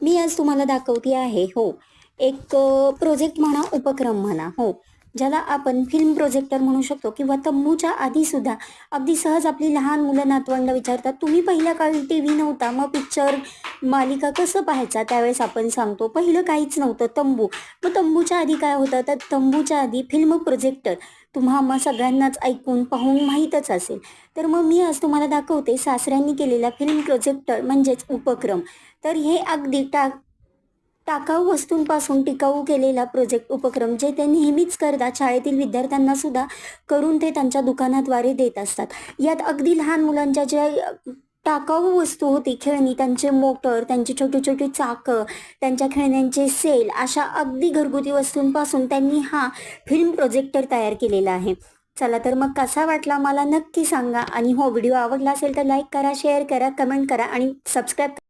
मी आज तुम्हाला दाखवते आहे एक प्रोजेक्ट म्हणा, उपक्रम म्हणा ज्याला आपण फिल्म प्रोजेक्टर म्हणू शकतो किंवा तंबूच्या आधी सुद्धा अगदी सहज आपली लहान मुलं नातवंड विचारतात, तुम्ही पहिल्या काळी टीव्ही नव्हता, मग पिक्चर मालिका कसं पाहायचा? त्यावेळेस आपण सांगतो पहिलं काहीच नव्हतं, तंबू. मग तंबूच्या आधी काय होतं? तर तंबूच्या आधी फिल्म प्रोजेक्टर तुम्हा सगळ्यांनाच ऐकून पाहून माहीतच असेल. तर मग मी आज तुम्हाला दाखवते सासऱ्यांनी केलेला फिल्म प्रोजेक्टर म्हणजेच उपक्रम. तर हे अगदी टाकाऊ वस्तूंपासून टिकाऊ केलेला प्रोजेक्ट उपक्रम जे ते नेहमीच करतात, शाळेतील विद्यार्थ्यांना सुद्धा करून ते त्यांच्या दुकानाद्वारे देत असतात. यात अगदी लहान मुलांच्या ज्या टाकाऊ वस्तू होती, खेळणी, त्यांचे मोटर, त्यांची छोटी छोटी चाकं, त्यांच्या खेळण्यांचे सेल, अशा अगदी घरगुती वस्तूंपासून त्यांनी हा फिल्म प्रोजेक्टर तयार केलेला आहे. चला तर मग कसा वाटला मला नक्की सांगा आणि व्हिडिओ आवडला असेल तर लाईक करा, शेअर करा, कमेंट करा आणि सबस्क्राईब